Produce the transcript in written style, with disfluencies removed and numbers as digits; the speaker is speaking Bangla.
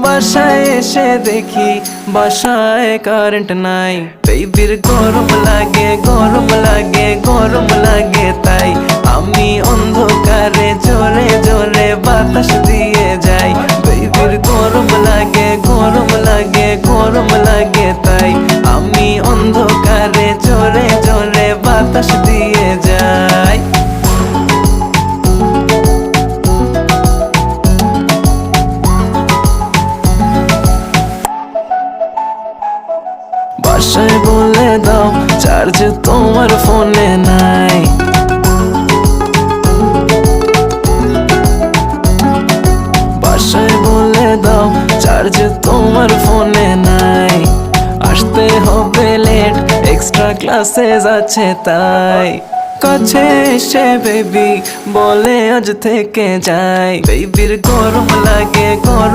বাসায় এসে দেখি বাসায় কারেন্ট নাই, বেবির গরম লাগে গরম লাগে গরম লাগে, তাই আমি অন্ধকারে জোরে জোরে বাতাস দিয়ে যাই। বেবির গরম লাগে গরম লাগে গরম লাগে, তাই আমি অন্ধকারে জোরে জোরে বাতাস দিয়ে যাই। বাসায় বলে দাও চার্জ তোমার ফোনে নাই, বাসায় বলে দাও চার্জ তোমার ফোনে নাই। আসতে হবে লেট, এক্সট্রা ক্লাসেস আছে তাই। কাছে এসে বেবি বলে আজ থেকে যাই, বেবির গরম লাগে গরম